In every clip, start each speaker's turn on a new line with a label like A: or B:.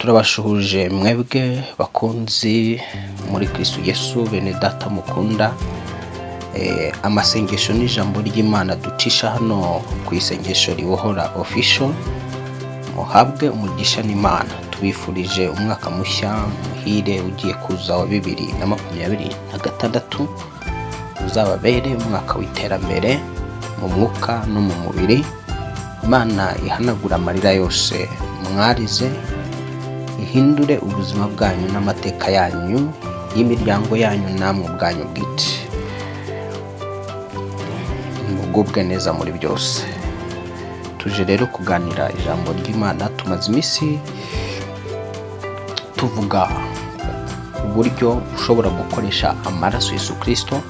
A: Turabashuhuje mwebwe bakunzi muri Kristo Yesu, bene data mukunda. Amasengesho n'ijambo ry'Imana ducisha hano ku isengesho ribohora official. Muhabwe umugisha n'Imana. Tubifurije umwaka mushya muhire ugiye kuza wa 2026, uzababere umwaka w'iterambere mu mwuka no mu mubiri. Imana ihanagura amarira yose mwarize, ihindure ubuzima bwanyu n'amateka yanyu y'imiryango yanyu namwe ubwanyu bwite, mugubwe neza muri byose. Tuje rero kuganira ijambo ry'Imana. Tumaze iminsi tuvuga uburyo ushobora gukoresha amaraso Yesu Kristo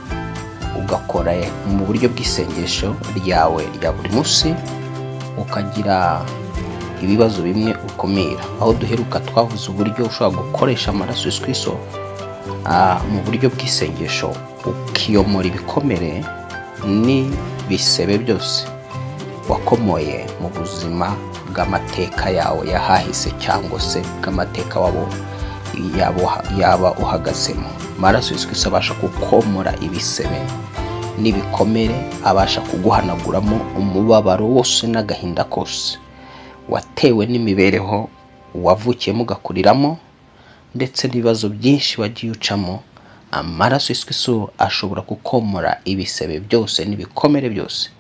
A: ugakora mu buryo bw'isengesho ryawe rya buri munsi, ukagira ibibazo bimwe ukumira. Aho duheruka twavuze uburyo ushobora gukoresha amaraso Yesu Kristo mu buryo bw'isengesho ukiyomora ibikomere n'ibisebe byose wakomoye mu buzima bw'amateka yawe yahahise cyangwa se bw'amateka yaba uhagazemo. Amaraso Yesu Kristo abasha gukomora ibisebe n'ibikomere, abasha kuguhanaguramo umubabaro wose n'agahinda kose watewe n'imibereho wavukiyemo ugakuriramo, ndetse n'ibibazo byinshi wagiye ucamo. Amaraso Yesu Kristo ashobora gukomora ibisebe byose n'ibikomere byose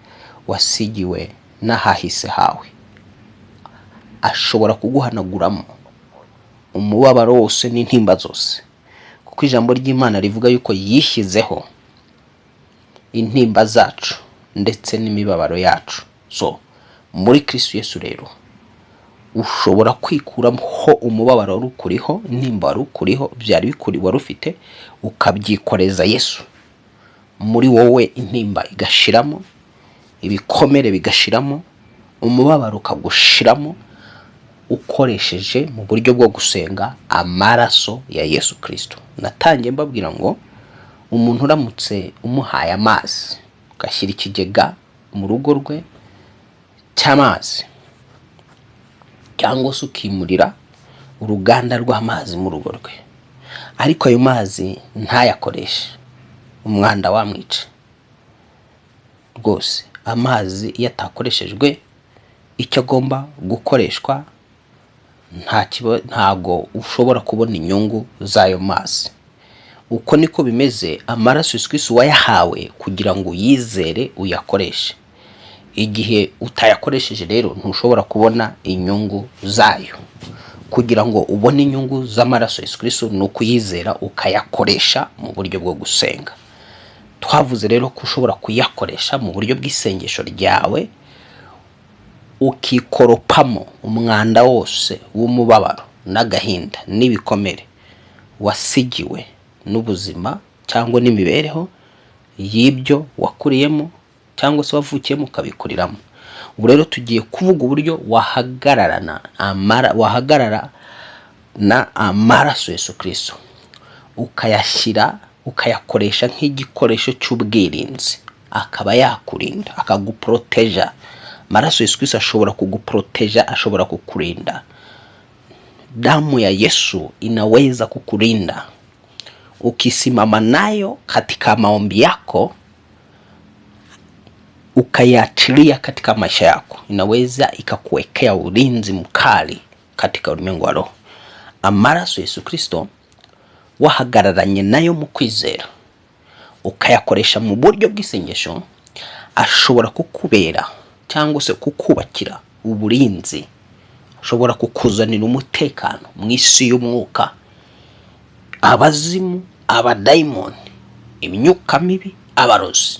A: wasigiwe n'ahahise hawe. Ashobora kuguhanaguramo umubabaro wose n'intimba zose, kuko ijambo ry'Imana rivuga yuko yishyizeho intimba zacu ndetse n'imibabaro yacu. So muri Kristo Yesu rero ushobora kwikuramo umubabaro rukuriho, intimba rukuriho, byari bikuri wari ufite, ukabyikoreza Yesu. Muri wowe intimba igashiramo, ibikomere bigashiramo, umubabaro ukagushiramo, ukoresheje mu buryo bwo gusenga amaraso ya Yesu Kristo. Natangiye mbabwira ngo umuntu uramutse umuhaye amazi, ugashyira ikigega mu rugo rwe cy'amazi, cyangwa se ukimurira uruganda rw'amazi mu rugo rwe, ariko ayo mazi ntayakoreshe, umwanda wamwica rwose. Amazi iyo atakoreshejwe icyo agomba gukoreshwa, ntago ushobora kubona inyungu z'ayo mazi. Uko niko bimeze amaraso Yesu Kristo wayahawe kugira ngo uyizere uyakoreshe. Igihe utayakoresheje rero ntushobora kubona inyungu zayo. Kugira ngo ubone inyungu z'amaraso Yesu Kristo ni ukuyizera ukayakoresha mu buryo bwo gusenga. Twavuze rero ko ushobora kuyakoresha mu buryo bw'isengesho ryawe, ukikoropamo umwanda wose w'umubabaro n'agahinda n'ibikomere wasigiwe n'ubuzima cyangwa n'imibereho y'ibyo wakuriyemo cyangwa se wavukiyemo ukabikuriramo. Ubu rero tugiye kuvuga uburyo wahagarara na amaraso Yesu Kristo, ukayakoresha nk'igikoresho cy'ubwirinzi, akaba yakurinda, akaguproteja. Amaraso Yesu Kristo ashobora kuguproteja, ashobora kukurinda. Damu ya Yesu inaweza kukulinda. Ukisimama nayo katika maombi yako, ukayaachilia katika maisha yako, inaweza ikakuwekea ulinzi mkali katika ulimwengu wa roho. Amaraso Yesu Kristo wahagararanye nayo mu kwizera, ukayakoresha mu buryo bw'isengesho, ashobora kukubera cyangwa se kukubakira uburinzi, ashobora kukuzanira umutekano mu isi y'umwuka. Abazimu, abadayimoni, imyuka mibi, abarozi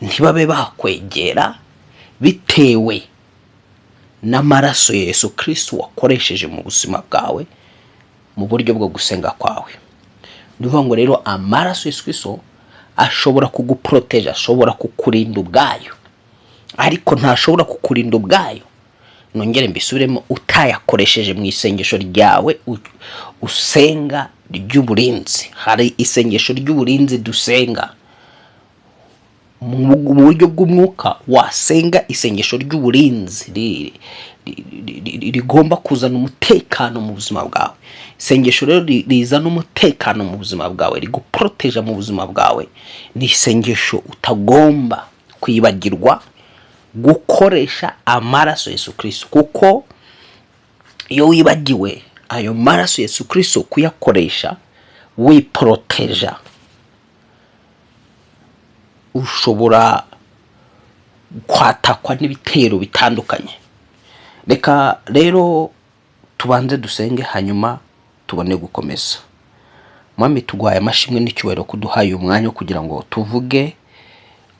A: ntibabe bakwegera bitewe n'amaraso ya Yesu Kristo wakoresheje mu buzima bwawe mu buryo bwo gusenga kwawe. Ndivuga ngo rero amaraso Yesu Kristo ashobora kuguproteja, ashobora kukurinda ubwayo, ariko ntashobora kukurinda ubwayo, nongere mbisubiremo, utayakoresheje mu isengesho ryawe usenga ry'uburinzi. Hari isengesho ry'uburinzi dusenga mu buryo bw'umwuka, wasenga isengesho ry'uburinzi rigomba kuzana umutekano mu buzima bwawe. Isengesho rero rizana umutekano mu buzima bwawe, riguproteja mu buzima bwawe. Ni isengesho utagomba kwibagirwa gukoresha amaraso Yesu Kristo, kuko iyo wibagiwe ayo maraso Yesu Kristo kuyakoresha wiproteja, ushobora kwatakwa n'ibitero bitandukanye. Reka rero tubanze dusenge hanyuma tubone gukomeza. Mwami, tugwaye amashimwe n'icyubahiro kuduhaye umwanya kugira ngo tuvuge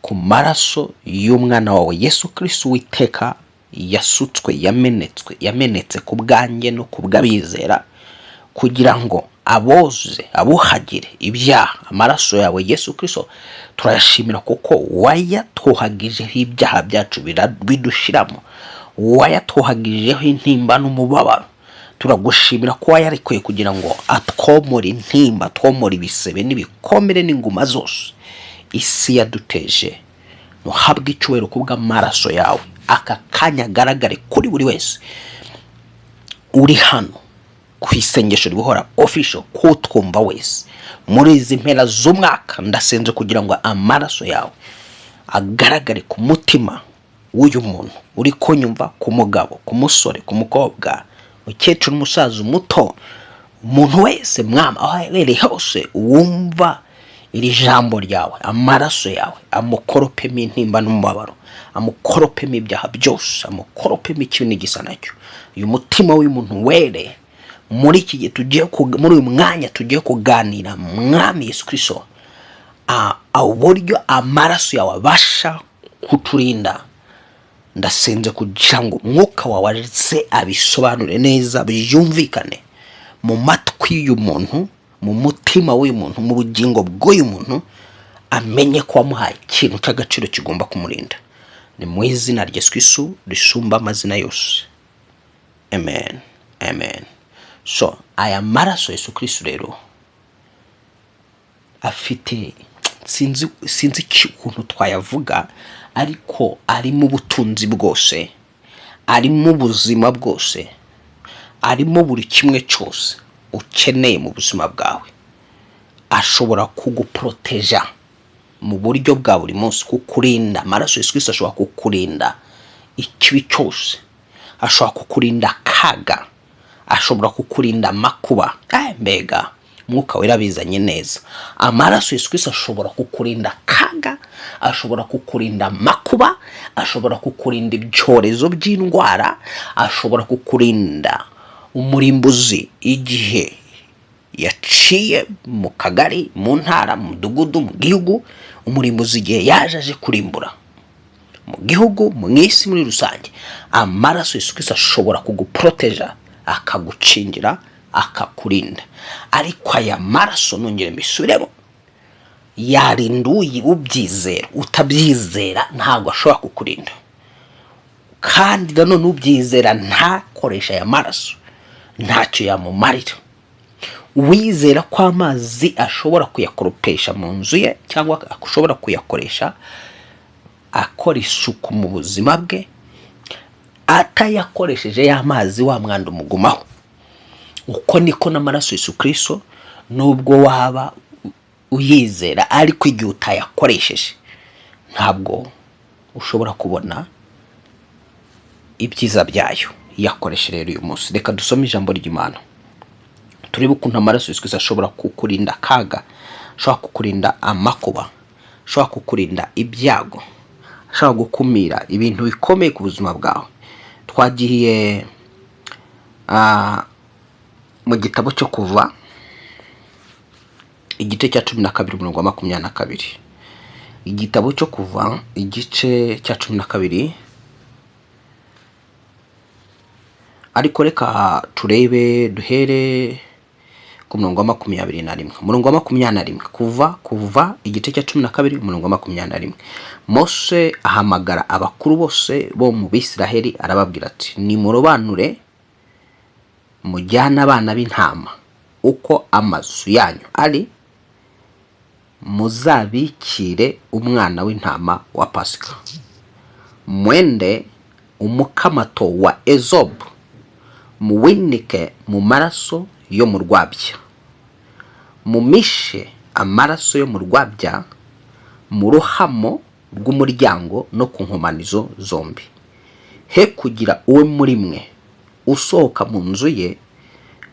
A: ku maraso y'umwana wawe Yesu Kristo witeka yasutswe, yamenetse ku bwanjye no ku bw'abizera, kugira ngo abuhagire ibyaha. Amaraso yawe Yesu Kristo turayashimira kuko wayatwohagijeho ibyaha byacu bidushiramo, wayatwohagijeho intimba n'umubabaro. Turagushimira ko wayarekuye kugira ngo atwomore intimba, atwomore ibisebe n'ibikomere n'inguma zose isi yaduteje. Nuhabwe icyubahiro kubw'amaraso yawe. Aka kanya agaragare kuri buri wese uri hano ku isengesho ribohora official, kutwumva wese muri izi mpera z'umwaka. Ndasenze kugira ngo amaraso yawe agaragare ku mutima w'uyu muntu uri kunyumva, ku mugabo, ku musore, ku mukobwa, ukecuru, umusaza, umuto, umuntu wese mwama aho aherereye hose wumva iri jambo ryawe. Amaraso yawe amukoropemo intimba n'umubabaro, amukoropemo ibyaha byose, amukoropemo ikibi n'igisa nacyo. Uyu mutima w'umuntu were muri iki gihe muri uyu mwanya tugiye kuganira, mwami Yesu Kristo, uburyo amaraso yawe abasha kuturinda. Ndasenze kugira ngo umwuka wawe aze abisobanure neza, byumvikane mu matwi y'umuntu, mu mutima w'uyu muntu, mu bugingo bw'uyu muntu, amenye ko wamuhaye ikintu cy'agaciro kigomba kumurinda. Ni mu izina rya Yesu Kristo risumba amazina yose, amen, amen. So aya maraso Yesu Kristo rero afite, sinzi ukuntu twayavuga, ariko ari mu butunzi bwose, ari mu buzima bwose, ari mu buri kimwe cyose ukeneye mu buzima bwawe. Ashobora kuguproteja mu buryo bwa buri munsi, kukurinda. Amaraso Yesu Kristo ashobora kukurinda ikibi cyose, ashobora kukurinda akaga, ashobora kukurinda makuba. Mbega mwuka wera bizanye neza. Amaraso Yesu Kristo ashobora kukurinda akaga, ashobora kukurinda makuba, ashobora kukurinda ibyorezo by'indwara, ashobora kukurinda umurimbuzi igihe yaciye mu kagari, mu ntara, mu mudugudu, mu gihugu. Umurimbuzi igihe yaje aje kurimbura mu gihugu, mu isi muri rusange. Amaraso Yesu Kristo ashobora kuguproteja, akagucingira, akakurinda. Ariko aya maraso, nongere mbisubiremo, yarinduye ubyizera. Utabyizera ntabwo ashobora kukurinda, kandi nanone ubyizera ntakoresha aya maraso ntacyo yamumarira. Wizera ko amazi ashobora kuyakoropesha mu nzu ye, cyangwa ashobora kuyakoresha akora isuku mu buzima bwe, atayakoresheje ya mazi wa mwanda umugumaho. Uko niko n'amaraso Yesu Kristo, nubwo waba uyizera, ariko igihe utayakoresheje ntabwo ushobora kubona ibyiza byayo. Yakoreshe rero uyu munsi. Reka dusome ijambo ry'Imana turebe ukuntu amaraso Yesu Kristo ashobora kukurinda akaga, ashobora kukurinda amakuba, ashobora kukurinda ibyago, ashobora gukumira ibintu bikomeye ku buzima bwawe. Twagiye mu gitabo cyo Kuva, igice cya 12 umurongo wa 22. Igitabo cyo Kuva igice cya 12, ariko reka turebe duhere ku murongo wa 21. Umurongo wa 21, Kuva igice cya 12 umurongo wa 21. Mose ahamagara abakuru bose bo mu Bisiraheli, arababwira ati, nimurobanure mujyana abana b'intama uko amazu yanyu ari, muzabikire umwana w'intama wa Pasika. Mwende umukamato wa ezobu muwinike mu maraso yo mu rwabya, mumishe amaraso yo mu rwabya mu ruhamo rw'umuryango no ku nkomanizo zombi. He kugira uwe muri mwe usohoka mu nzu ye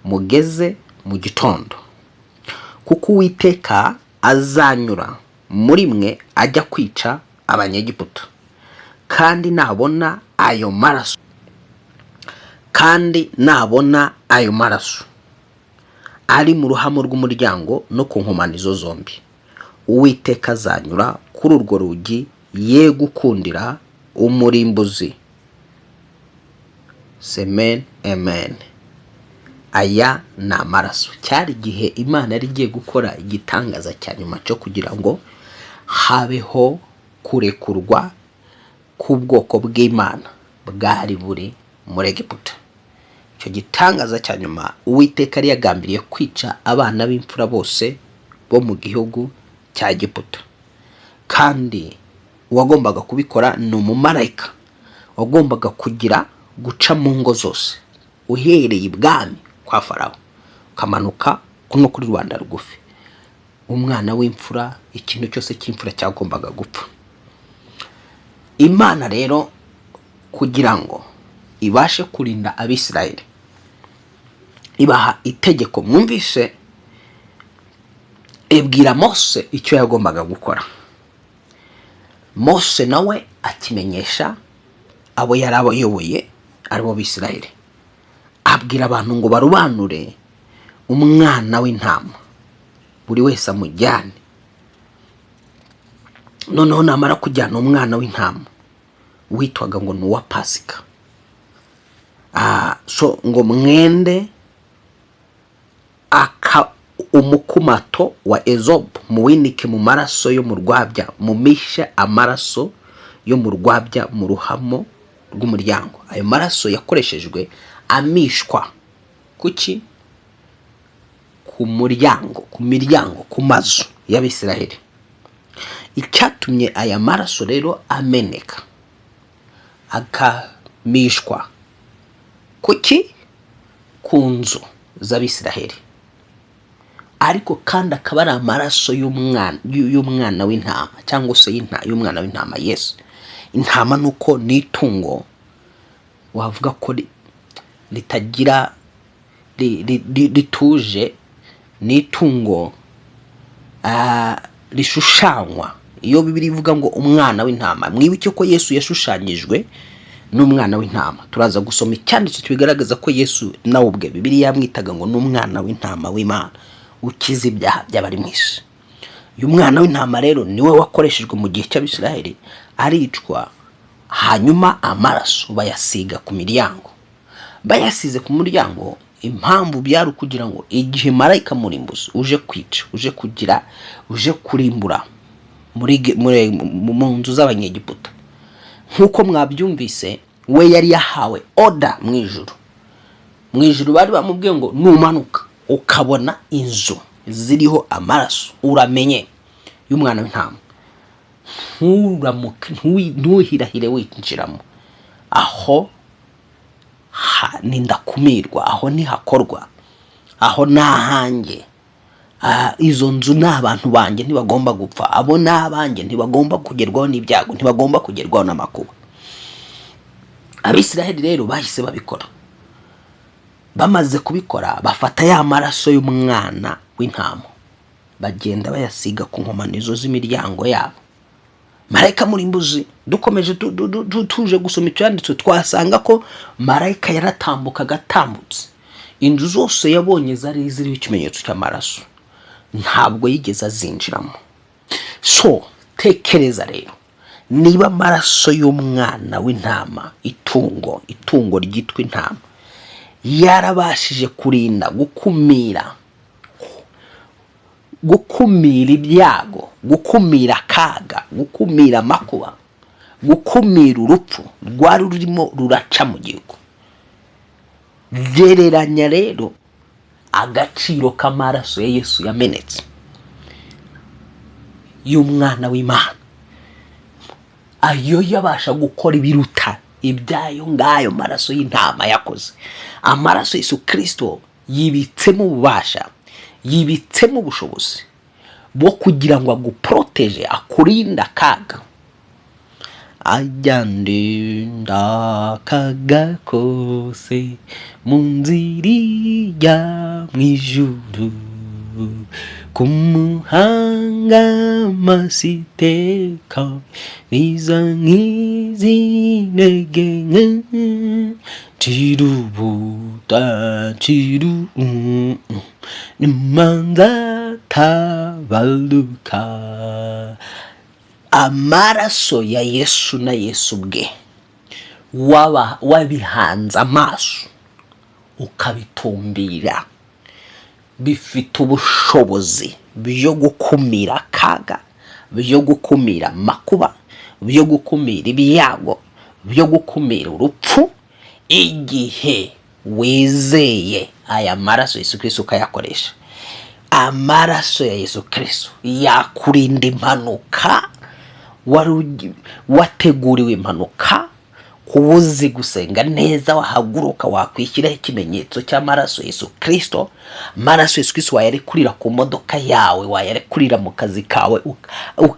A: mugeze mu gitondo, kuko Uwiteka azanyura muri mwe ajya kwica abanyegiputa. Kandi nabona ayo maraso ari mu ruhamo rw'umuryango no ku nkomanizo zombi, Uwiteka azanyura kuri urwo rugi ye gukundira umurimbuzi. Amen, amen. Aya ni amaraso. Cyari igihe Imana yari igiye gukora igitangaza cya nyuma cyo kugira ngo habeho kurekurwa k'ubwoko bw'Imana bwari buri muri Egiputa. Icyo gitangaza cya nyuma Uwiteka yari yagambiriye kwica abana b'imfura bose bo mu gihugu cya Egiputa, kandi uwagombaga kubikora ni umumarayika wagombaga guca mu ngo zose, uhereye ibwami kwa Farawo ukamanuka no kuri rubanda rugufi. Umwana w'imfura, ikintu cyose cy'imfura cyagombaga gupfa. Imana rero kugira ngo ibashe kurinda Abisirayeli, ibaha itegeko. Mwumvise ibwira Mose icyo yagombaga gukora. Mose nawe akimenyesha abo yari abayoboye aribo Bisirayeli, abwira abantu ngo barobanure umwana w'intama, buri wese amujyane. Noneho namara kujyana umwana w'intama witwaga ngo ni uwa Pasika, so ngo mwende umukumato wa ezobu muwinike mu maraso yo mu rwabya, mumishe amaraso yo mu rwabya mu ruhamo rw'umuryango. Ayo maraso yakoreshejwe amishwa kuki? Ku miryango, ku mazu y'Abisirayeli. Icyatumye aya maraso rero ameneka akamishwa kuki? Ku nzu z'Abisirayeli. Ariko kandi akaba ari amaraso y'umwana w'intama, cyangwa se y'umwana w'intama Yesu. Intama nuko ni itungo wavuga ko litagira lituje, ni itungo rishushanywa. Iyo Bibiliya ivuga ngo umwana w'intama, mwibuke ko Yesu yashushanyijwe n'umwana w'intama. Turaza gusoma icyanditse kibigaragaza ko Yesu nawe ubwe Bibiliya yamwitaga ngo n'umwana w'intama w'Imana ukiza ibyaha by'abari mu isi. Uyu mwana w'intama rero niwe wakoreshejwe mu gihe cy'Abisirayeli, aricwa, hanyuma amaraso bayasiga ku miryango. Bayasize ku muryango, impamvu byari kugira ngo igihe marayika murimbuzi uje kwica, uje kurimbura mu nzu z'abanyegiputa, nk'uko mwabyumvise, we yari yahawe oda mu ijuru. Bari bamubwiye ngo numanuka ukabona inzu ziriho amaraso, uramenye y'umwana w'intama, ntuhirahire winjiramo. Aho nindakumirwa, aho ntihakorwa, aho nahanjye. Izo nzu ni abantu banjye, ntibagomba gupfa. Abo ni abanjye, ntibagomba kugerwaho n'ibyago, ntibagomba kugerwaho n'amakuba. Abisirayeli rero bahise babikora. Bamaze kubikora, bafata ya maraso y'umwana w'intama, bagenda bayasiga ku nkomanizo z'imiryango yabo. Marayika murimbuzi, dukomeje tuje gusoma icyanditse, twasanga ko marayika yaratambukaga atambutse. Inzu zose yabonye zari ziriho ikimenyetso cy'amaraso, ntabwo yigeze azinjiramo. So tekereza rero, niba amaraso y'umwana w'intama, itungo ryitwa intama, yarabashije kurinda gukumira ibyago, gukumira akaga, gukumira amakuba, gukumira urupfu rwari rurimo ruraca mu gihugu. Gereranya rero agaciro k'amaraso ya Yesu yamenetse y'umwana w'Imana. Ayo yabasha gukora ibiruta ibyayo ngayo maraso y'intama yakoze. Amaraso Yesu Kristo yibitsemo ububasha, yibitsemo ubushobozi bwo kugira ngo aguproteje, akurinde akaga. Ajyandinda akaga kose mu nzira ijya mu ijuru, ku muhanga masiteka biza nk'izi ntege nke, cirubuta ciru nimanza tabaluka. Amaraso ya Yesu na Yesu bwe wabihanze amaso ukabitumbira, bifite ubushobozi byo gukumira akaga, byo gukumira makuba, byo gukumira ibyago, byo gukumira urupfu, igihe wizeye aya maraso Yesu Kristo ukayakoresha. Amaraso ya Yesu Kristo yakurinda impanuka, wateguriwe impanuka, kubuzi gusenga neza, wahaguruka wakwishyiraho ikimenyetso cy'amaraso Yesu Kristo. Amaraso Yesu Kristo wayarekurira ku modoka yawe, wayarekurira mu kazi kawe,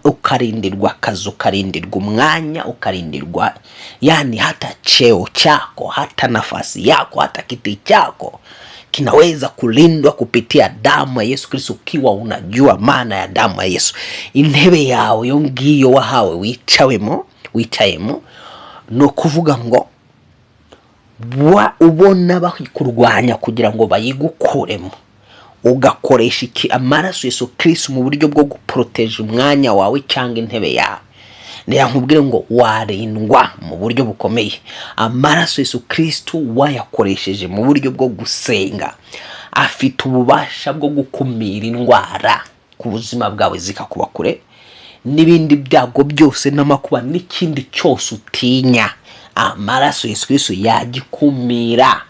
A: ukarindirwa akazi, ukarindirwa umwanya, ukarindirwa yani hata cheo chako, hata nafasi yako, hata kiti chako kinaweza kulindwa kupitia damu ya Yesu Kristo, ukiwa unajua maana ya damu ya Yesu. Intebe yawe yongiyo wahawe wicayemo, no kuvuga ngo ubona bakurwanya kugira ngo bayigukuremo, ugakoresha iki amaraso Yesu Kristo mu buryo bwo guproteje umwanya wawe cyangwa intebe yawe. Nkubwire ngo warindwa mu buryo bukomeye. Amaraso Yesu Kristo wayakoresheje mu buryo bwo gusenga, afite ububasha bwo gukumira indwara ku buzima bwawe zikakuba kure, n'ibindi byago byose n'amakuba n'ikindi cyose utinya. Amaraso Yesu Kristo yagikumira.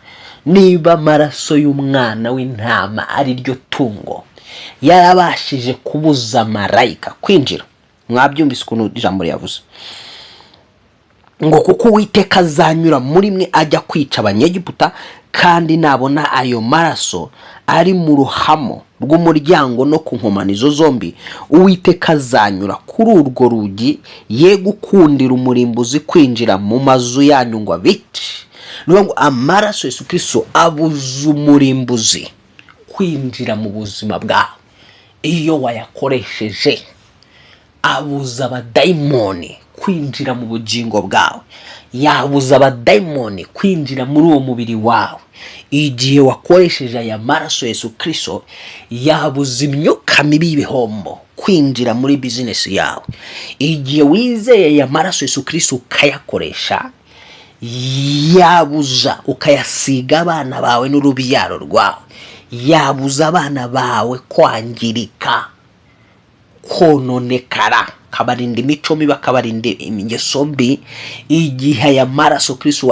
A: Niba amaraso y'umwana w'intama ari ryo tungo yarabashije kubuza marayika kwinjira, mwabyumvise ukuntu ijambo yavuze ngo kuko Uwiteka azanyura muri mwe ajya kwica abanyegiputa, kandi nabona ayo maraso ari mu ruhamo rw'umuryango no ku nkomanizo zombi, Uwiteka azanyura kuri urwo rugi, ye gukundira umurimbuzi kwinjira mu mazu yanyu ngo abice. Ngo amaraso Yesu Kristo abuza umurimbuzi kwinjira mu buzima bwawe iyo wayakoresheje. Abuza abadayimoni kwinjira mu bugingo bwawe, yabuza abadayimoni kwinjira muri uwo mubiri wawe. Igihe wakoresheje aya maraso Yesu Kristo, yabuza imyuka mibi y'ibihombo kwinjira muri business yawe. Igihe wizeye aya maraso Yesu Kristo ukayakoresha, yabuza ukayasiga abana bawe n'urubyaro rwawe, yabuza abana bawe kwangirika, kononekara, kabarinda imico mibi, kabarinda ingeso mbi. Igihe aya maraso Kristo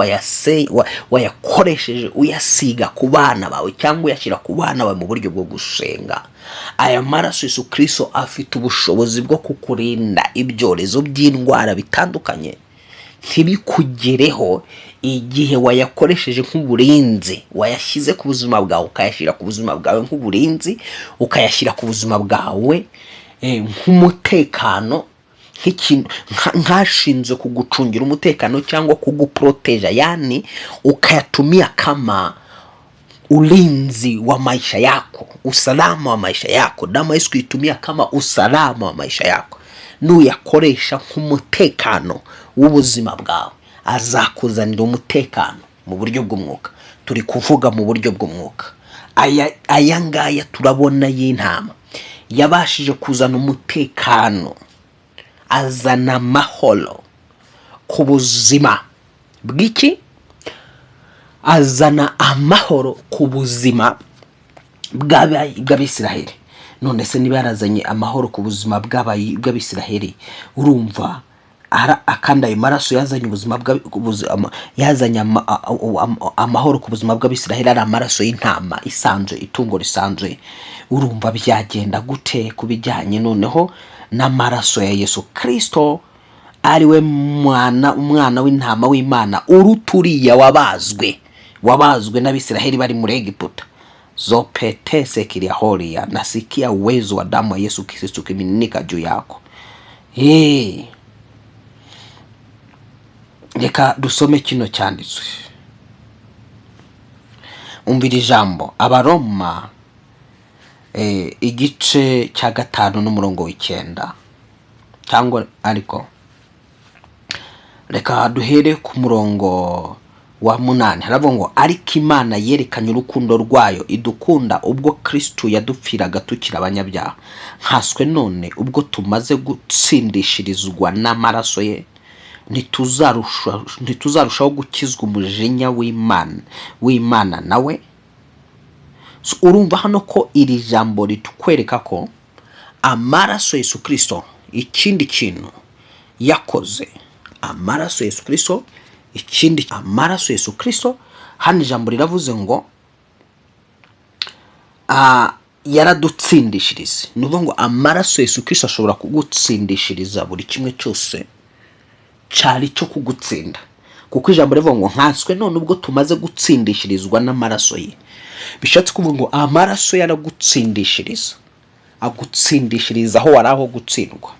A: wayakoresheje uyasiga ku bana bawe cyangwa uyashyira ku bana bawe mu buryo bwo gusenga, aya maraso Yesu Kristo afite ubushobozi bwo kukurinda ibyorezo by'indwara bitandukanye ntibikugereho. Igihe wayakoresheje nk'uburinzi, wayashyize ku buzima bwawe, ukayashyira ku buzima bwawe nk'uburinzi, ukayashyira ku buzima bwawe nk'umutekano, nk'ashinzwe kugucungira umutekano cyangwa kuguproteja, yani ukayatumia kama ulinzi wa maisha yako, usalama wa maisha yako. Damu Yesu kuitumia kama usalama wa maisha yako, nuyakoresha nk'umutekano w'ubuzima bwawe, azakuzanira umutekano mu buryo bw'umwuka. Turi kuvuga mu buryo bw'umwuka. Aya ngaya turabona y'intama yabashije kuzana umutekano, azana amahoro ku buzima bw'iki, azana amahoro ku buzima bw'Abisiraheli. None se niba yarazanye amahoro ku buzima bw'Abisiraheli, urumva akanda ayo maraso yazanye yazanye amahoro ku buzima bw'Abisiraheli, ari amaraso y'intama isanzwe, itungo risanzwe, urumva byagenda gute kubijyanye noneho n'amaraso ya Yesu Kristo ari we umwana w'intama w'Imana uruturiya wabazwe n'Abisiraheli bari muri Egiputa. Zopetese kiliahoria nasikia uwezo wa damu ya Yesu Kristo kimiminika juu yako. Reka dusome kino cyanditswe. Umvira ijambo Abaroma igice cya 5 n'umurongo w'9 cyangwa ariko reka duhere ku murongo wa 8. Haravuga ngo ariko Imana yerekanye urukundo rwayo idukunda ubwo Kristo yadupfiraga tukira abanyabyaha, nkaswe none ubwo tumaze gutsindishirizwa n'amaraso ye ntituzarushaho gukizwa umujinya w'Imana nawe. So urumva hano ko iri jambo ritukwereka ko amaraso Yesu Kristo ikindi kintu yakoze. Amaraso Yesu Kristo amaraso Yesu Kristo hano ijambo riravuze ngo yaradutsindishiriza. Nuvuga ngo amaraso Yesu Kristo ashobora kugutsindishiriza buri kimwe cyose cyari cyo kugutsinda, kuko ijambo rivuga ngo nkaswe none ubwo tumaze gutsindishirizwa n'amaraso ye. Bishatse kuvuga ngo amaraso yaragutsindishiriza, agutsindishiriza aho wari aho gutsindwa,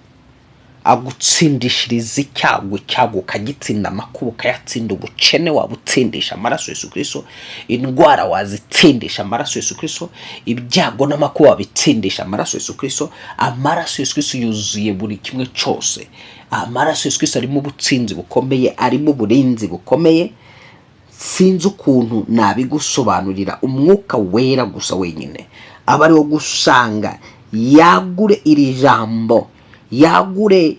A: agutsindishiriza icyago kagitsinda amakubo kayatsinda, ubukene wabutsindisha amaraso Yesu Kristo, indwara wazitsindisha amaraso Yesu Kristo, ibyago n'amakubo wabitsindisha amaraso Yesu Kristo. Amaraso Yesu Kristo yuzuye buri kimwe cyose. Amaraso Yesu Kristo arimo ubutsinzi bukomeye, arimo uburinzi bukomeye. Sinzi ukuntu nabigusobanurira. Umwuka wera gusa wenyine aba ariwo gusanga yagure iri jambo, yagure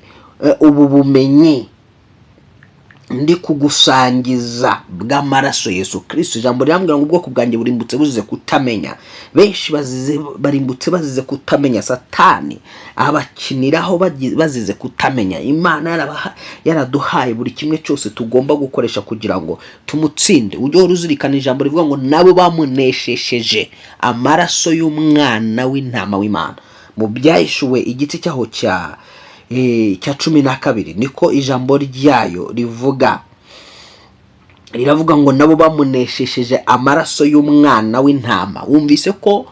A: ubu bumenyi ndi kugusangiza bw'amaraso Yesu Kristo. Ijambo rirambwira ngo ubwoko bwanjye burimbutse buzize kutamenya. Benshi barimbutse bazize kutamenya. Satani abakiniraho bazize kutamenya. Imana yaraduhaye buri kimwe cyose tugomba gukoresha kugira ngo tumutsinde. Ujye uruzirikana ijambo rivuga ngo nabo bamuneshesheje amaraso y'umwana w'intama w'Imana. Mu Byahishuwe igice cyaho cya 12 niko ijambo ryayo rivuga. Riravuga ngo nabo bamuneshesheje amaraso y'umwana w'intama. Wumvise ko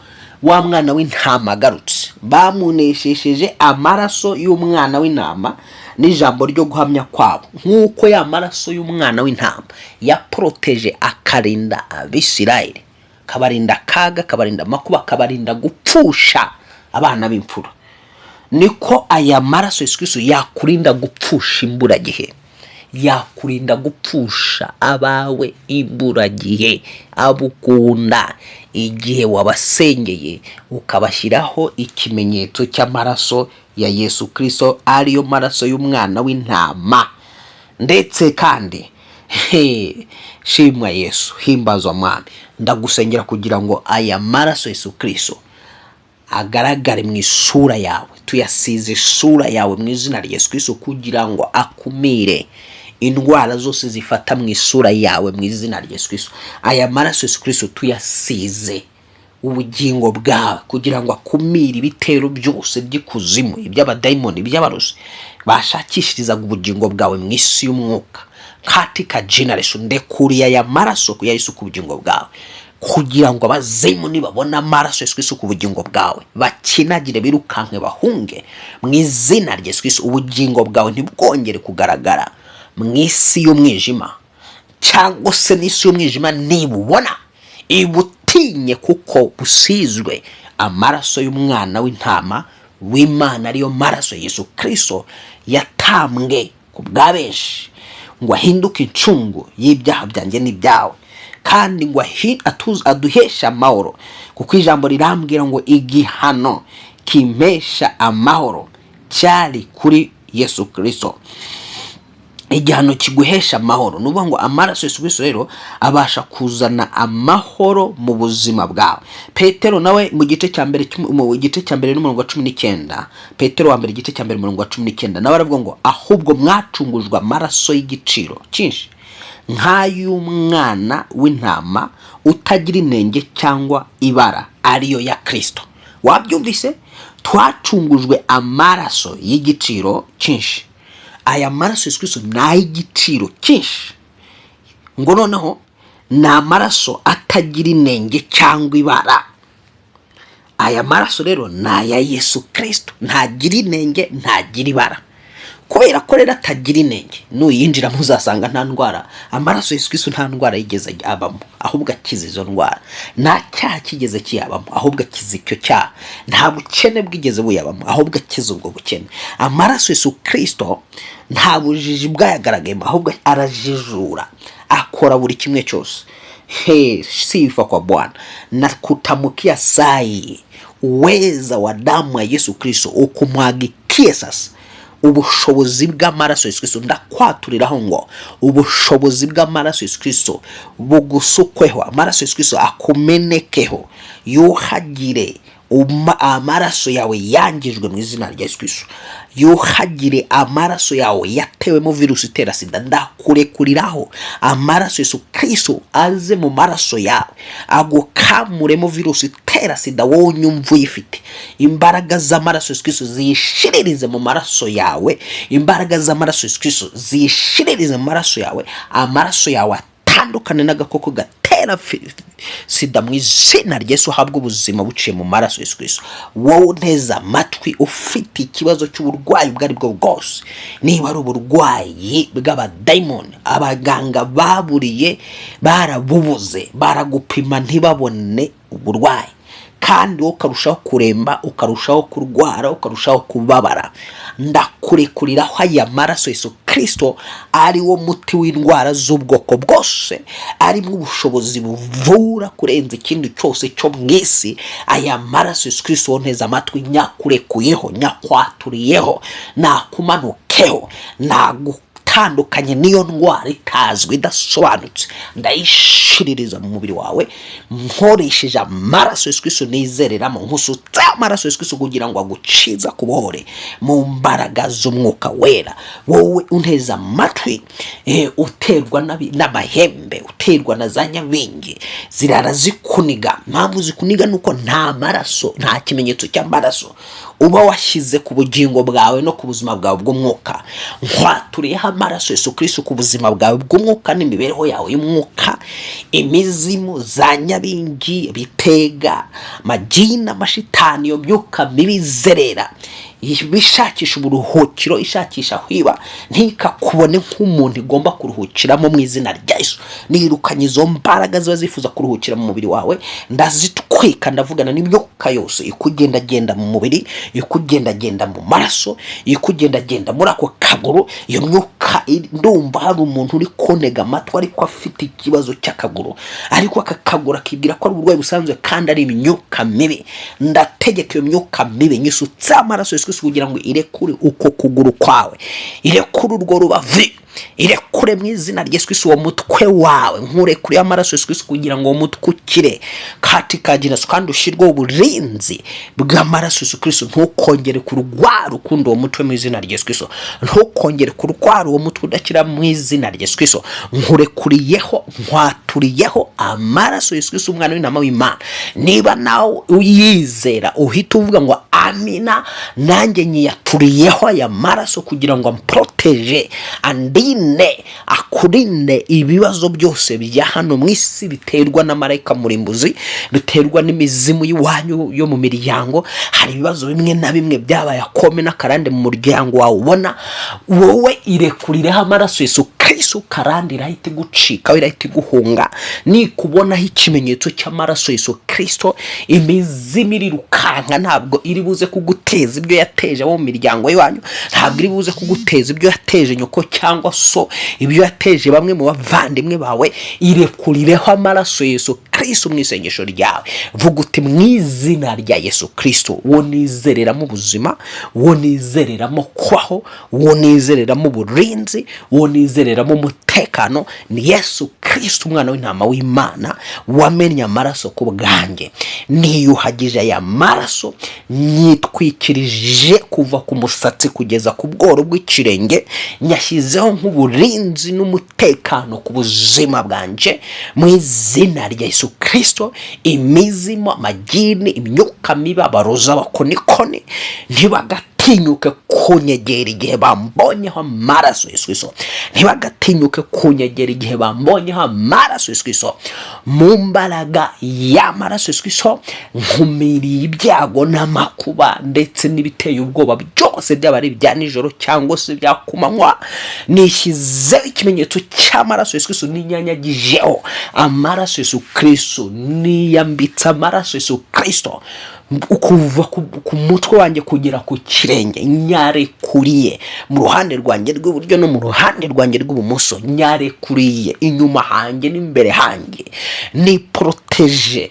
A: wa mwana w'intama agarutse. Bamuneshesheje amaraso y'umwana w'intama n'ijambo ryo guhamya kwabo. Nk'uko ya maraso y'umwana w'intama yaproteje akarinda Abisirayeli, kabarinda kaga, kabarinda makuba, kabarinda gupfusha abana b'imfura, niko aya maraso Yesu Kristo yakurinda gupfusha imburagihe, yakurinda gupfusha abawe imburagihe, abukunda igihe wabasengeye ukabashyiraho ikimenyetso cy'amaraso ya Yesu Kristo, ariyo maraso y'umwana w'intama. Ndetse kandi shimwa Yesu, himbazwa Mwami. Ndagusengera kugira ngo aya maraso Yesu Kristo agaragare mu isura yawe, tuyasize isura yawe mu izina rya Yesu Kristo, kugira ngo akumire indwara zose zifata mu isura yawe mu izina rya Yesu Kristo. Aya maraso Yesu Kristo tuyasize ubugingo bwawe kugira ngo akumire ibitero byose by'ikuzimu, iby'abadayimoni, iby'abarozi bashakishirizaga ubugingo bwawe mu isi y'umwuka. Katika jina Yesu ndekuriya ya maraso ya Yesu ku bugingo bwawe, kugira ngo abazimu nibabona amaraso Yesu Kristo ku bugingo bwawe bakinagire, birukanke, bahunge mu izina rya Yesu Kristo. Ubugingo bwawe ntibwongere kugaragara mu isi y'umwijima, cyangwa se n'isi y'umwijima nibubona ibutinye, kuko busizwe amaraso y'umwana w'intama w'Imana, ariyo maraso Yesu Kristo yatambwe ku bwa benshi ngo ahinduke incungu y'ibyaha byanjye n'ibyawe, kandi ngo aduhesha amahoro, kuko ijambo rirambwira ngo igihano kimesha amahoro cyari kuri Yesu Kristo. Igihano kiguhesha amahoro. Nuvuga ngo amaraso Yesu Kristo rero abasha kuzana amahoro mu buzima bwawe. Petero nawe mu gice cya mbere n'umurongo wa 19, Petero wa mbere igice cya mbere n'umurongo wa 19, nawe aravuga ngo ahubwo mwacungujwe amaraso y'igiciro cyinshi nk'ay'umwana w'intama utagira inenge cyangwa ibara, ariyo ya Kristo. Wabyumvise? Twacungujwe amaraso y'igiciro cyinshi, aya maraso Yesu Kristo ni ay'igiciro cyinshi, ngo noneho ni amaraso atagira inenge cyangwa ibara. Aya maraso rero ni aya Yesu Kristo, ntagira inenge ntagira ibara. Kubera ko rero atagira inenge, nuyinjira muzasanga nta ndwara. Amaraso Yesu Kristo nta ndwara yigeze abamo, ahubwo akiza izo ndwara. Nta cyaha kigeze kiyabamo, ahubwo akiza icyo cyaha. Nta bukene bwigeze buyabamo, ahubwo akiza ubwo bukene. Amaraso Yesu Kristo nta bujiji bwayagaragayemo, ahubwo arajijura, akora buri kimwe cyose. Sifa kwa Bwana. Na kutamkia sai uweza wa damu ya Yesu Kristo ukumwagikie sasa ubushobozi bw'amaraso Yesu Kristo. Ndakwaturiraho ngo ubushobozi bw'amaraso Yesu Kristo bugusukweho, amaraso Yesu Kristo akumenekeho, yuhagire amaraso yawe yangijwe mu izina rya Yesu Kristo. Yuhagire amaraso yawe yatewemo virusi itera sida. Ndakurekuriraho amaraso Yesu Kristo aze mu maraso yawe agukamuremo virusi itera sida, wowe nyumva uyifite. Imbaraga z'amaraso Yesu Kristo zishiririze mu maraso yawe, imbaraga z'amaraso Yesu Kristo zishiririze mu maraso yawe. Amaraso yawe atandukane n'agakoko gatera sida mu izina rya Yesu. Habwa ubuzima buciye mu maraso Yesu Kristo. Wowe neza amatwi ufite ikibazo cy'uburwayi bwari bwo bwose, niba ari uburwayi bw'abadayimoni abaganga baburiye barabubuze, baragupima ntibabone uburwayi, kandi ukarushaho kuremba, ukarushaho kurwara, ukarushaho kubabara, ndakurekuriraho aya maraso Yesu Kristo ari wo muti w'indwara z'ubwoko bwose, ari mu bushobozi buvura kurenza ikindi cyose cyo mwisi. Aya maraso Yesu Kristo wonteza amatwi, nyakurekuyeho, nyakwaturiyeho, nakumanukeho, tandukanye niyo ndwara itazwi idasobanutse, ndayishiririza mu mubiri wawe nkoresheje amaraso Yesu Kristo nizereramo. Nkusutse amaraso Yesu Kristo kugira ngo aguciza kubohore mu mbaraga z'umwuka wera. Wowe unteza amatwi uterwa n'amahembe, uterwa na za nyabingi zirara zikuniga. Mpamvu zikuniga nuko nta maraso, nta kimenyetso cy'amaraso uba washyize ku bugingo bwawe no ku buzima bwawe bw'umwuka. Nkwaturiyeho amaraso Yesu Kristo ku buzima bwawe bw'umwuka n'imibereho yawe y'umwuka. Imizimu za nyabingi, bitega, majina, amashitani, yo myuka mibi zerera bishakisha uburuhukiro, ishakisha hwiba ntikakubone nk'umuntu igomba kuruhukiramo mu izina rya Yesu. Nirukanye izo mbaraga ziba zifuza kuruhukira mu mubiri wawe, ndazitwika. Ndavugana n'imyuka yose ikugendagenda mu mubiri, ikugendagenda mu maraso, ikugendagenda muri ako kaguru. Iyo myuka ndumva hari umuntu uri konega amatwi ariko afite ikibazo cy'akaguru, ariko aka kaguru akibwira ko ari uburwayi busanzwe kandi ari imyuka mibi. Ndategeka iyo myuka mibi nyisutse amaraso Yesu kugira ngo irekure uko kuguru kwawe, irekure urwo rubavu, irekure mu izina rya Yesu Kristo uwo mutwe wawe. Nkurekure amaraso Yesu Kristo kugira ngo uwo mutwe ukire katika jina, kandi ushirwe uburinzi bw'amaraso Yesu Kristo. Ntukongere kurwara ukundi uwo mutwe mu izina rya Yesu Kristo. Ntukongere kurwara uwo mutwe udakira mu izina rya Yesu Kristo. Nkurekuriyeho, nkwaturiyeho amaraso Yesu Kristo umwana w'intama w'Imana. Niba nawe uyizera uhita uvuga ngo amina, nanjye nyiyaturiyeho aya maraso kugira ngo amproteje, andine, akurinde ibibazo byose bya hano mu isi biterwa na marayika murimbuzi, biterwa n'imizimu y'iwanyu yo mu miryango. Hari ibibazo bimwe na bimwe byabaye akome n'akarande mu muryango wawe ubona, wowe irekurireho amaraso Yesu Kristo, karande irahita gucika, irahita guhunga. Nikubonaho ikimenyetso cy'amaraso Yesu Kristo, imizimu irirukanka, ntabwo iri buze kuguteza ibyo yateje abo mu miryango y'iwanyu, ntabwo iri buze kuguteza ibyo yateje nyoko cyangwa so, ibyo yateje bamwe mu bavandimwe bawe. Irekurireho amaraso Yesu Kristo mu isengesho ryawe. Vuga uti mu izina rya Yesu Kristo, wo nizereramo ubuzima, wo nizereramo kwaho, wo nizereramo uburinzi, wo nizereramo umutekano, ni Yesu Kristo umwana w'intama w'Imana wamennye amaraso ku bwanjye. Niyuhagije aya maraso, nyitwikirije kuva ku musatsi kugeza ku bworo bw'ikirenge, nyashyizeho nk'uburinzi n'umutekano ku buzima bwanje mu izina rya Yesu Kristo. Imizimu, amagini, imyuka mibi, abaroza, abakonikoni ntibagate ntibagatinyuke kunyegera igihe bambonyeho amaraso Yesu Kristo, ntibagatinyuke kunyegera igihe bambonyeho amaraso Yesu Kristo. Mu mbaraga y'amaraso Yesu Kristo nkumiriye ibyago n'amakuba ndetse n'ibiteye ubwoba byose, byaba ari ibya nijoro cyangwa se bya kumanywa. Nishyizeho ikimenyetso cy'amaraso Yesu Kristo, ninyanyagijeho amaraso Yesu Kristo, niyambitse amaraso Yesu Kristo ukuva ku mutwe wanjye kugera ku kirenge, nyarekuriye mu ruhande rwanjye rw'iburyo no mu ruhande rwanjye rw'ibumoso, nyarekuriye inyuma hanjye n'imbere hanjye, ni protege,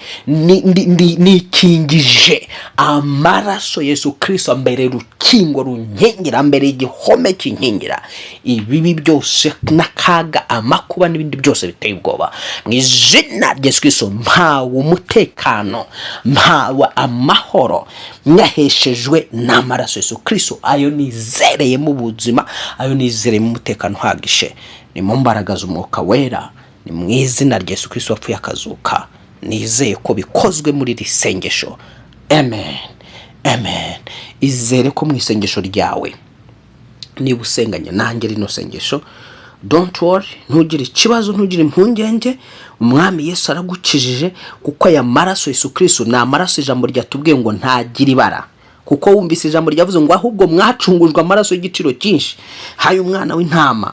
A: nikingije amaraso Yesu Kristo, mbere rukingo runkingira, mbere igihome kinkingira ibibi byose n'akaga, amakuba n'ibindi byose biteye ubwoba. Mu izina rya Yesu Kristo mpawe umutekano, mpawe amahoro, nyaheshejwe n'amaraso Yesu Kristo. Ayo nizereye mu buzima, ayo nizereye mu mutekano uhagije, ni mu mbaraga z'umwuka wera, ni mu izina rya Yesu Kristo wapfuye akazuka. Nizeye ko bikozwe muri iri sengesho. Amen, amen. Izere ko mu isengesho ryawe niba usenganye nanjye rino sengesho, don't worry, ntugire ikibazo, ntugire impungenge. Umwami Yesu aragukijije, kuko aya maraso Yesu Kristo ni amaraso ijambo ryatubwiye ngo ntagira ibara. Kuko wumvise ijambo ryavuze ngo ahubwo mwacungujwe amaraso y'igiciro cyinshi, hayo umwana w'intama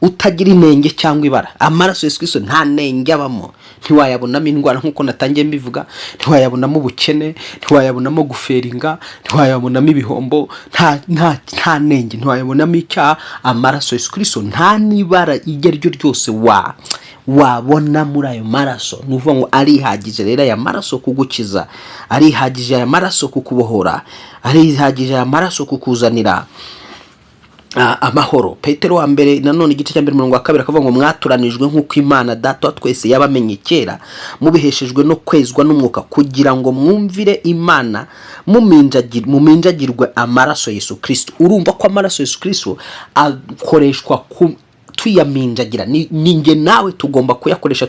A: utagira inenge cyangwa ibara. Amaraso Yesu Kristo nta nenge abamo, ntiwayabonamo indwara nk'uko natangiye mbivuga, ntiwayabonamo ubukene, ntiwayabonamo guferinga, ntiwayabonamo ibihombo, nta nenge, ntiwayabonamo icyaha. Amaraso Yesu Kristo nta nibara iryo ari ryo ryose wabona muri ayo maraso. Nuvuga ngo arihagije rero aya maraso kugukiza, arihagije aya maraso kukubohora, arihagije aya maraso kukuzanira amahoro. Petero wa mbere nanone igice cya 2 akavuga ngo mwaturanijwe nk'uko Imana Data twese yabamenye kera, mubiheshejwe no kwezwa n'umwuka, kugira ngo mwumvire Imana muminjagirwe amaraso Yesu Kristo. Urumva ko amaraso Yesu Kristo akoreshwa tuyaminjagira, ninge nawe tugomba kuyakoresha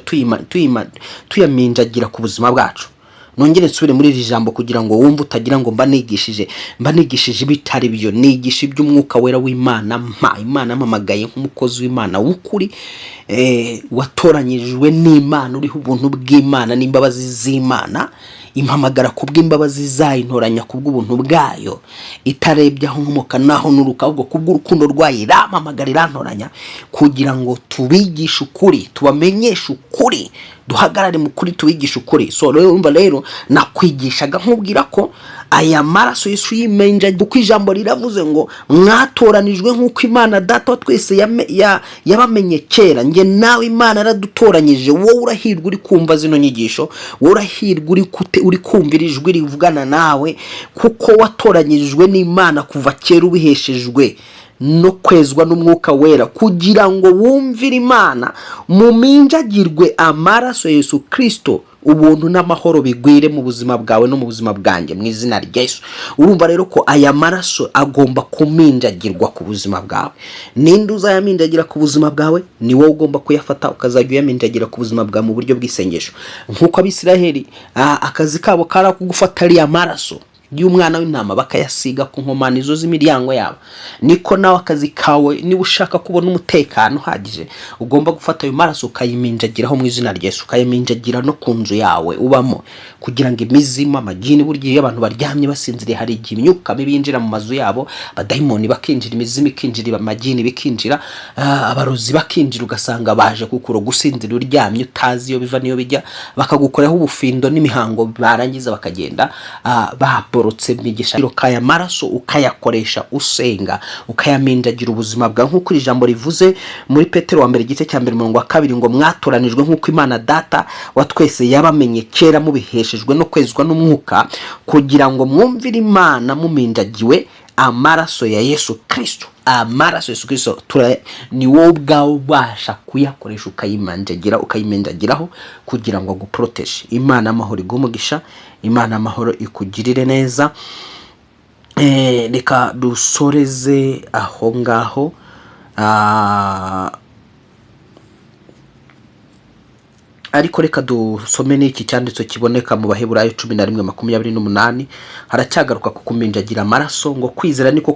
A: tuyaminjagira ku buzima bwacu. Nongere nsubire muri iri jambo kugira ngo wumve utagira ngo mba nigishije bitari byo. Nigisha iby'umwuka wera w'Imana, Imana mpamagaye nk'umukozi w'Imana w'ukuri, watoranyijwe n'Imana, uriho ubuntu bw'Imana n'imbabazi z'Imana. Impamagara kubw'imbabazi zayo, intoranya kubw'ubuntu bwayo, itarebye aho nkomoka naho nuruka, ahubwo kubw'urukundo rwayo irampamagara, irantoranya kugira ngo tubigishe ukuri, tubamenyeshe ukuri, duhagarare mu kuri, tubigishe ukuri. So rero nakwigishaga nkubwira ko aya maraso Yesu yimenja, kuko ijambo riravuze ngo mwatoranijwe nk'uko Imana Data twese yabamenye kera. Nge nawe Imana yaradutoranyije. Wowe urahirwa uri kumva zino nyigisho, wowe urahirwa uri kumvira ijwi rivugana nawe, kuko watoranyijwe n'Imana kuva kera, ubiheshejwe no kwezwa n'umwuka wera, kugira ngo wumvire Imana muminjagirwe amaraso Yesu Kristo, ubuntu n'amahoro bigwire mu buzima bwawe no mu buzima bwanjye, mu izina rya Yesu. Urumva rero ko aya maraso agomba kuminjagirwa ku buzima bwawe. Ninde uzayaminjagira ku buzima bwawe? Ni wowe ugomba kuyafata ukazajya uyaminjagira ku buzima bwawe mu buryo bw'isengesho. Nk'uko Abisiraheli akazi kabo kara kugufata ari amaraso y'umwana w'intama bakayasiga ku nkomanizo z'imiryango yabo, niko nawe akazi kawe niba ushaka kubona umutekano uhagije, ugomba gufata ayo maraso ukayiminjagiraho mu izina rya Yesu, ukayiminjagira no ku nzu yawe ubamo, kugira ngo imizima, amagini, burya iyo abantu baryamye basinziriye hari igihe imyuka mibi yinjira mu mazu yabo, abadayimoni bakinjira, imizima ikinjira, amagini bikinjira, abarozi bakinjira, ugasanga baje kukuro gusinzira uryamye utazi iyo biva niyo bijya, bakagukoraho ubufindo n'imihango, barangiza bakagenda borotse migisha. Kaya maraso ukayakoresha usenga, ukayaminjagira ubuzima bwawe, nk'uko ijambo rivuze muri Petero wa mbere igice cya 2 ngo mwatoranijwe nk'uko Imana Data wa twese yabamenye kera, mubiheshejwe no kwezwa n'umwuka, kugira ngo mwumvire Imana muminjagiwe amaraso ya Yesu Kristo. Amaraso Yesu Kristo ni wowe ubwawe ubasha kuyakoresha ukayiminjagiraho kugira ngo aguprotege. Imana amahoro igumugisha, Imana amahoro ikugirire neza. Reka dusoreze aho ngaho. ariko reka dusome n'iki cyanditso kiboneka mu Baheburayo 11:28. Haracyagaruka ku kuminjagira amaraso ngo kwizera niko